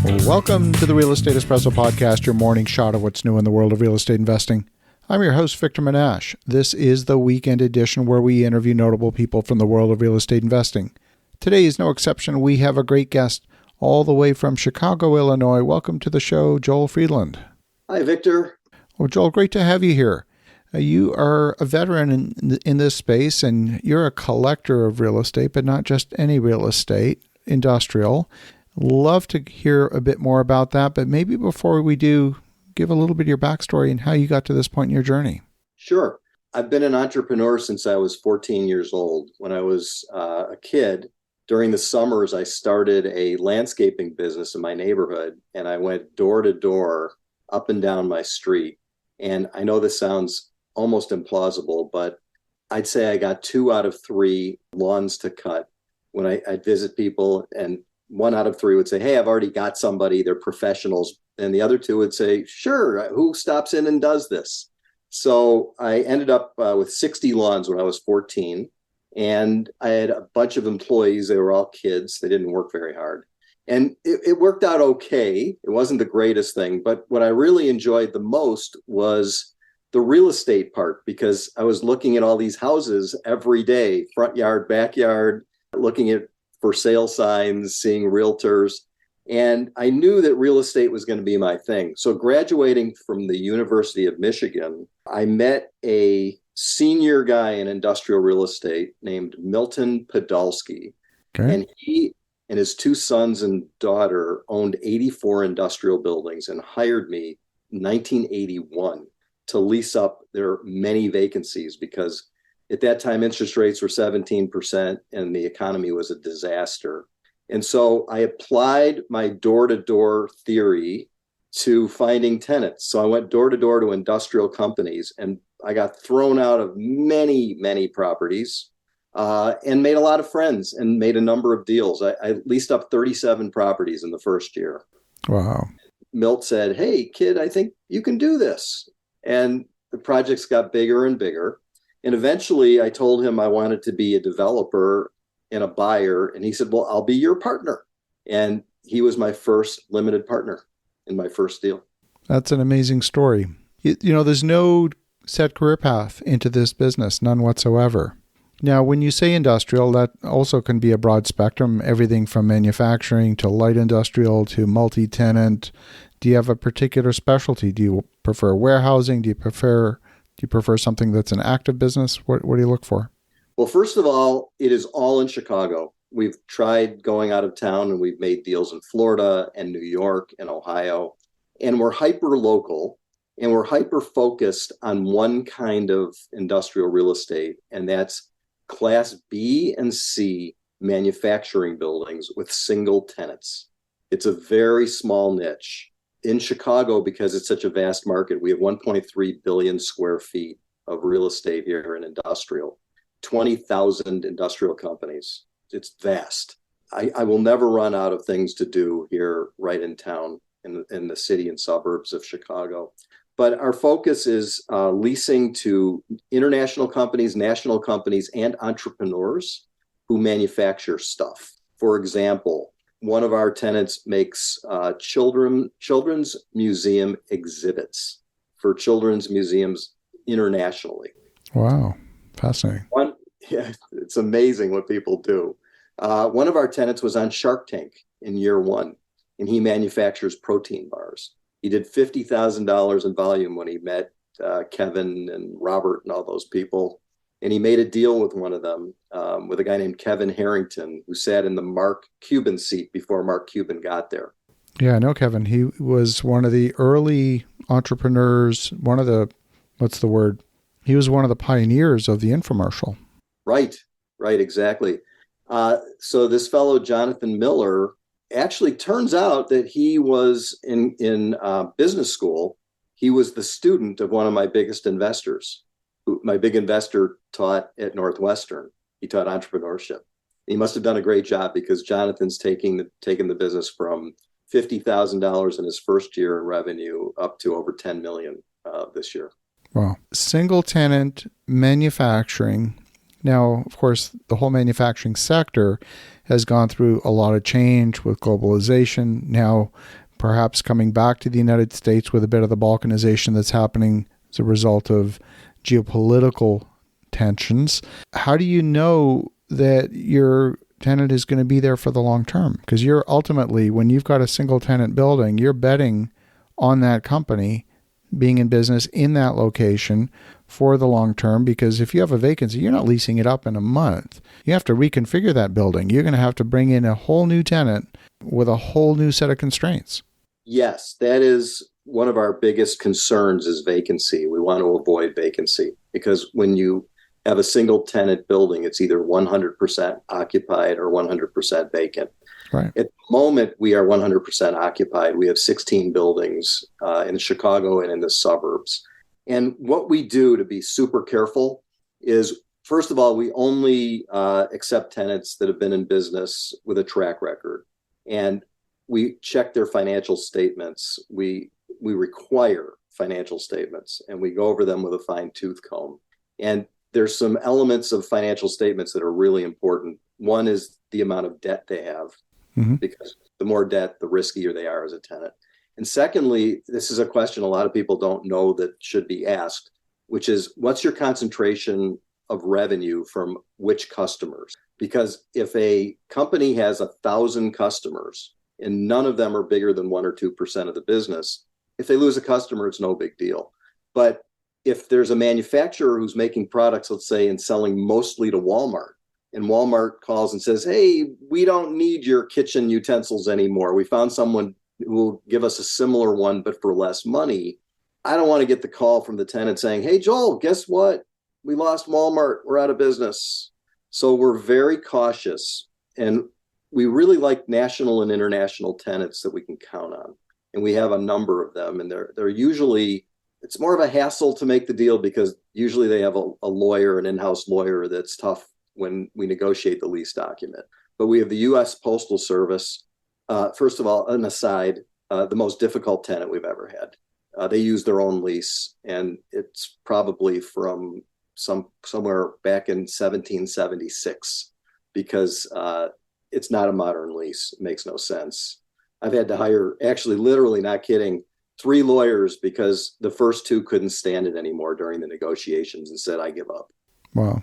Welcome to the Real Estate Espresso Podcast, your morning shot of what's new in the world of real estate investing. I'm your host, Victor Menasce. This is the weekend edition where we interview notable people from the world of real estate investing. Today is no exception. We have a great guest all the way from Chicago, Illinois. Welcome to the show, Joel Friedland. Hi, Victor. Well, Joel, great to have you here. You are a veteran in this space, and you're a collector of real estate, but not just any real estate, industrial. Love to hear a bit more about that, but maybe before we do, give a little bit of your backstory and how you got to this point in your journey. Sure. I've been an entrepreneur since I was 14 years old. When I was a kid, during the summers, I started a landscaping business in my neighborhood, and I went door to door up and down my street. And I know this sounds almost implausible, but I'd say I got 2 out of 3 lawns to cut when I'd visit people, and 1 out of 3 would say, hey, I've already got somebody, they're professionals. And the other 2 would say, sure, who stops in and does this? So I ended up with 60 lawns when I was 14. And I had a bunch of employees. They were all kids. They didn't work very hard. And it worked out okay. It wasn't the greatest thing. But what I really enjoyed the most was the real estate part, because I was looking at all these houses every day, front yard, backyard, looking at for sale signs, seeing realtors. And I knew that real estate was going to be my thing. So graduating from the University of Michigan, I met a senior guy in industrial real estate named Milton Podolsky. Okay. And he and his 2 sons and daughter owned 84 industrial buildings and hired me in 1981 to lease up their many vacancies, because at that time, interest rates were 17% and the economy was a disaster. And so I applied my door-to-door theory to finding tenants. So I went door-to-door to industrial companies, and I got thrown out of many, many properties and made a lot of friends and made a number of deals. I leased up 37 properties in the first year. Wow. Milt said, hey, kid, I think you can do this. And the projects got bigger and bigger. And eventually I told him I wanted to be a developer and a buyer. And he said, well, I'll be your partner. And he was my first limited partner in my first deal. That's an amazing story. You know, there's no set career path into this business, none whatsoever. Now, when you say industrial, that also can be a broad spectrum, everything from manufacturing to light industrial to multi-tenant. Do you have a particular specialty? Do you prefer warehousing? Do you prefer something that's an active business? What do you look for? Well, first of all, it is all in Chicago. We've tried going out of town, and we've made deals in Florida and New York and Ohio. And we're hyper local, and we're hyper focused on one kind of industrial real estate, and that's Class B and C manufacturing buildings with single tenants. It's a very small niche. In Chicago, because it's such a vast market, we have 1.3 billion square feet of real estate here in industrial, 20,000 industrial companies. It's vast. I will never run out of things to do here right in town in the city and suburbs of Chicago. But our focus is leasing to international companies, national companies, and entrepreneurs who manufacture stuff. For example, one of our tenants makes children's museum exhibits for children's museums internationally. Wow, fascinating. It's amazing what people do. One of our tenants was on Shark Tank in year 1, and he manufactures protein bars. He did $50,000 in volume when he met Kevin and Robert and all those people. And he made a deal with one of them, with a guy named Kevin Harrington, who sat in the Mark Cuban seat before Mark Cuban got there. Yeah, I know Kevin. He was one of the early entrepreneurs, he was one of the pioneers of the infomercial. Right, exactly. So this fellow, Jonathan Miller, actually turns out that he was in business school. He was the student of one of my biggest investors. My big investor taught at Northwestern. He taught entrepreneurship. He must have done a great job, because Jonathan's taken the business from $50,000 in his first year in revenue up to over $10 million this year. Wow. Single tenant manufacturing Now, of course, the whole manufacturing sector has gone through a lot of change with globalization. Now, perhaps coming back to the United States with a bit of the balkanization that's happening as a result of geopolitical tensions. How do you know that your tenant is going to be there for the long term? Because you're ultimately, when you've got a single tenant building, you're betting on that company being in business in that location for the long term, because if you have a vacancy, you're not leasing it up in a month. You have to reconfigure that building. You're going to have to bring in a whole new tenant with a whole new set of constraints. Yes, that is one of our biggest concerns is vacancy. We want to avoid vacancy because when you have a single tenant building, it's either 100% occupied or 100% vacant. Right. At the moment, we are 100% occupied. We have 16 buildings in Chicago and in the suburbs. And what we do to be super careful is, first of all, we only accept tenants that have been in business with a track record. And we check their financial statements. We require financial statements, and we go over them with a fine-tooth comb. And there's some elements of financial statements that are really important. One is the amount of debt they have, because the more debt, the riskier they are as a tenant. And secondly, this is a question a lot of people don't know that should be asked, which is what's your concentration of revenue from which customers? Because if a company has 1,000 customers and none of them are bigger than 1 or 2% of the business, if they lose a customer, it's no big deal. But if there's a manufacturer who's making products, let's say, and selling mostly to Walmart, and Walmart calls and says, hey, we don't need your kitchen utensils anymore. We found someone who will give us a similar one, but for less money. I don't want to get the call from the tenant saying, hey, Joel, guess what? We lost Walmart. We're out of business. So we're very cautious. And we really like national and international tenants that we can count on. And we have a number of them. And they're usually, it's more of a hassle to make the deal because usually they have a lawyer, an in-house lawyer that's tough when we negotiate the lease document. But we have the U.S. Postal Service. First of all, an aside, the most difficult tenant we've ever had. They use their own lease, and it's probably from somewhere back in 1776 because it's not a modern lease. It makes no sense. I've had to hire, actually, literally, not kidding, 3 lawyers because the first 2 couldn't stand it anymore during the negotiations and said, I give up. Wow.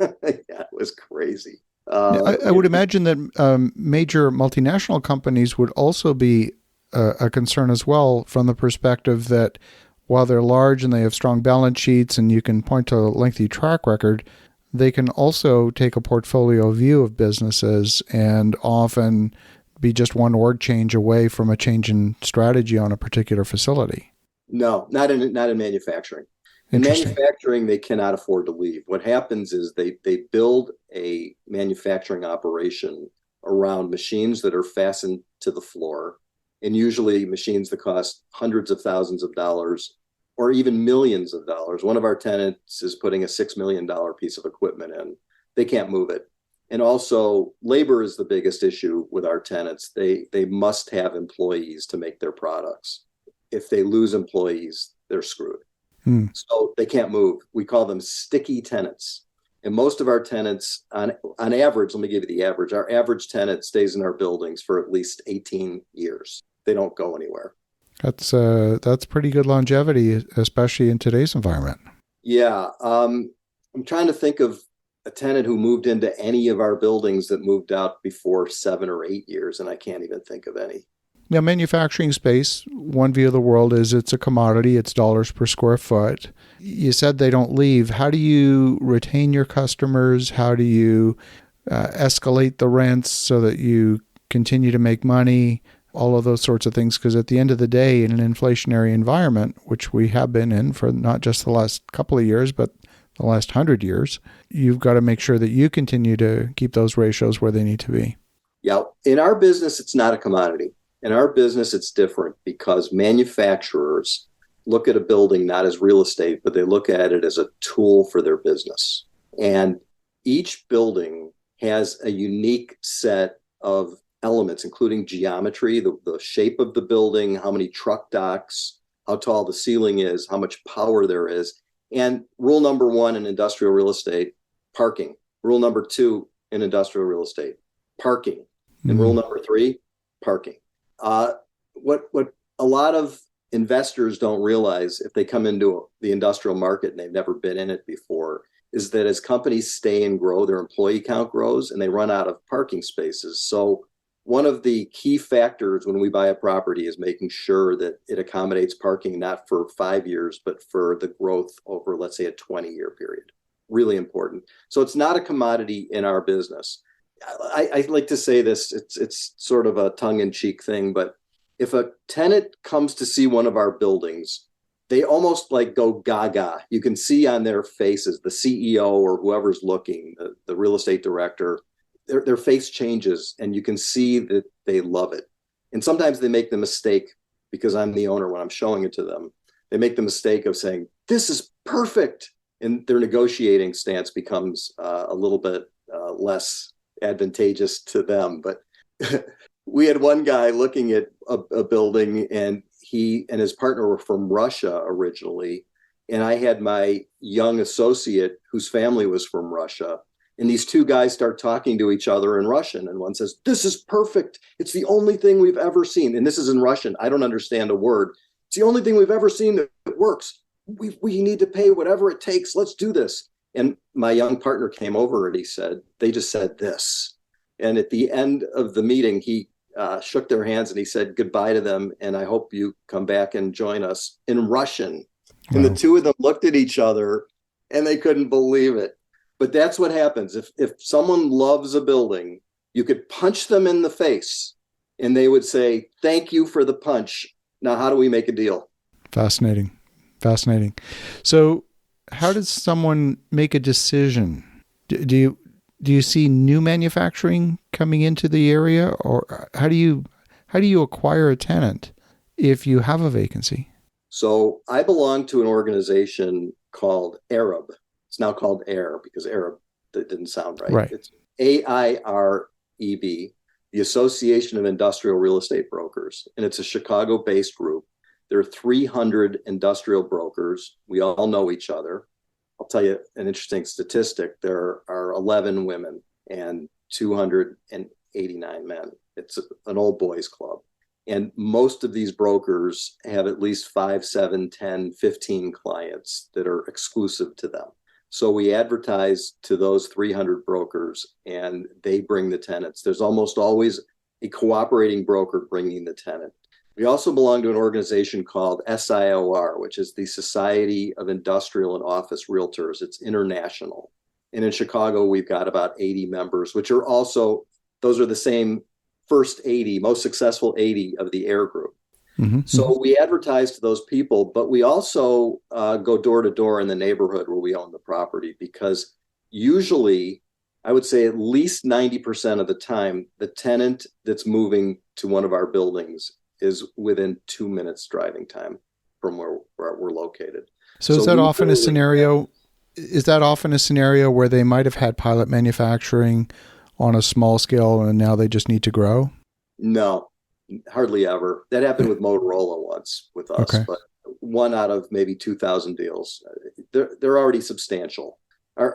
Yeah, it was crazy. I would imagine that major multinational companies would also be a concern as well, from the perspective that while they're large and they have strong balance sheets and you can point to a lengthy track record, they can also take a portfolio view of businesses and often be just one org change away from a change in strategy on a particular facility. No, not in manufacturing. In manufacturing, they cannot afford to leave. What happens is they build a manufacturing operation around machines that are fastened to the floor, and usually machines that cost hundreds of thousands of dollars or even millions of dollars. One of our tenants is putting a $6 million piece of equipment in. They can't move it. And also, labor is the biggest issue with our tenants. They must have employees to make their products. If they lose employees, they're screwed. So they can't move. We call them sticky tenants. And most of our tenants, on average, let me give you the average. Our average tenant stays in our buildings for at least 18 years. They don't go anywhere. That's pretty good longevity, especially in today's environment. Yeah. I'm trying to think of a tenant who moved into any of our buildings that moved out before 7 or 8 years, and I can't even think of any. Now, manufacturing space, one view of the world is it's a commodity. It's dollars per square foot. You said they don't leave. How do you retain your customers? How do you escalate the rents so that you continue to make money? All of those sorts of things. Because at the end of the day, in an inflationary environment, which we have been in for not just the last couple of years, but the last 100 years, you've got to make sure that you continue to keep those ratios where they need to be. Yeah. In our business, it's not a commodity. In our business, it's different because manufacturers look at a building not as real estate, but they look at it as a tool for their business. And each building has a unique set of elements, including geometry, the shape of the building, how many truck docks, how tall the ceiling is, how much power there is. And rule number 1 in industrial real estate, parking. Rule number 2 in industrial real estate, parking. And Mm. rule number 3, parking. What a lot of investors don't realize if they come into the industrial market and they've never been in it before is that as companies stay and grow, their employee count grows and they run out of parking spaces. So one of the key factors when we buy a property is making sure that it accommodates parking, not for 5 years, but for the growth over, let's say, a 20-year period. Really important. So it's not a commodity in our business. I like to say this, it's sort of a tongue-in-cheek thing, but if a tenant comes to see one of our buildings, they almost like go gaga. You can see on their faces, the CEO or whoever's looking, the real estate director, their face changes and you can see that they love it. And sometimes they make the mistake, because I'm the owner when I'm showing it to them, they make the mistake of saying, this is perfect. And their negotiating stance becomes a little bit less advantageous to them. But we had one guy looking at a building, and he and his partner were from Russia originally. And I had my young associate whose family was from Russia. And these two guys start talking to each other in Russian. And one says, this is perfect. It's the only thing we've ever seen. And this is in Russian. I don't understand a word. It's the only thing we've ever seen that works. We need to pay whatever it takes. Let's do this. And my young partner came over and he said, they just said this. And at the end of the meeting, he shook their hands and he said goodbye to them. And I hope you come back and join us, in Russian. Wow. And the two of them looked at each other and they couldn't believe it. But that's what happens. If someone loves a building, you could punch them in the face and they would say, thank you for the punch. Now, how do we make a deal? Fascinating. So how does someone make a decision? Do you see new manufacturing coming into the area, or how do you acquire a tenant if you have a vacancy? So I belong to an organization called Arab. It's now called AIR because Arab, that didn't sound right. Right. It's AIREB, the Association of Industrial Real Estate Brokers. And it's a Chicago-based group. There are 300 industrial brokers. We all know each other. I'll tell you an interesting statistic. There are 11 women and 289 men. It's an old boys club. And most of these brokers have at least 5, 7, 10, 15 clients that are exclusive to them. So we advertise to those 300 brokers and they bring the tenants. There's almost always a cooperating broker bringing the tenant. We also belong to an organization called SIOR, which is the Society of Industrial and Office Realtors. It's international. And in Chicago, we've got about 80 members, which are also, those are the same first 80, most successful 80 of the AIR group. Mm-hmm. So we advertise to those people, but we also go door to door in the neighborhood where we own the property, because usually, I would say at least 90% of the time, the tenant that's moving to one of our buildings is within 2 minutes driving time from where we're located. So is that often a scenario? Is that often a scenario where they might have had pilot manufacturing on a small scale and now they just need to grow? No, hardly ever. That happened with Motorola once with us, okay. But 1 out of maybe 2,000 deals. They're already substantial.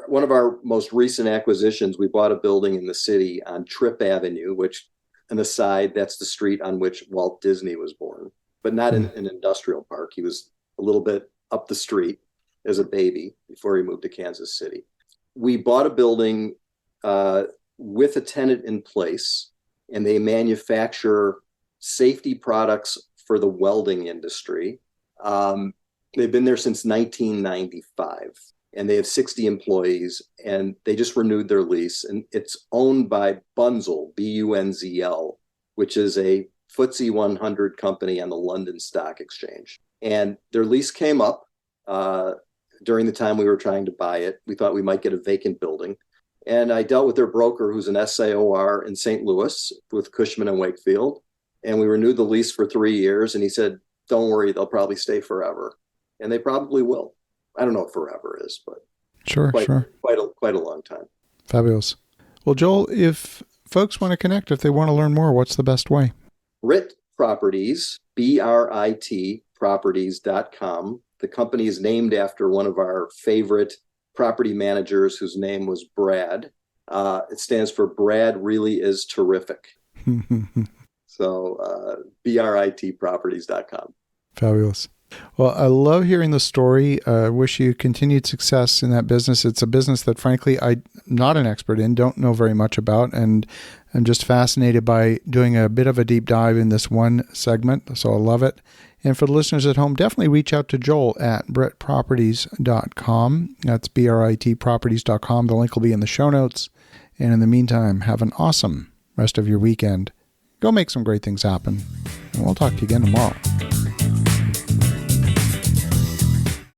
One of our most recent acquisitions, we bought a building in the city on Tripp Avenue, which, an aside, that's the street on which Walt Disney was born, but not in an industrial park. He was a little bit up the street as a baby before he moved to Kansas City. We bought a building with a tenant in place, and they manufacture safety products for the welding industry. They've been there since 1995. And they have 60 employees, and they just renewed their lease. And it's owned by Bunzl, B-U-N-Z-L, which is a FTSE 100 company on the London Stock Exchange. And their lease came up during the time we were trying to buy it. We thought we might get a vacant building. And I dealt with their broker, who's an SIOR in St. Louis with Cushman & Wakefield. And we renewed the lease for 3 years. And he said, don't worry, they'll probably stay forever. And they probably will. I don't know what forever is, but quite a long time. Fabulous. Well, Joel, if folks want to connect, if they want to learn more, what's the best way? RIT Properties, BRIT Properties.com. The company is named after one of our favorite property managers whose name was Brad. It stands for Brad Really Is Terrific. So BRITproperties.com. Fabulous. Well, I love hearing the story. I wish you continued success in that business. It's a business that, frankly, I'm not an expert in, don't know very much about, and I'm just fascinated by doing a bit of a deep dive in this one segment, so I love it. And for the listeners at home, definitely reach out to Joel at britproperties.com. That's BRITproperties.com. The link will be in the show notes. And in the meantime, have an awesome rest of your weekend. Go make some great things happen. And we'll talk to you again tomorrow.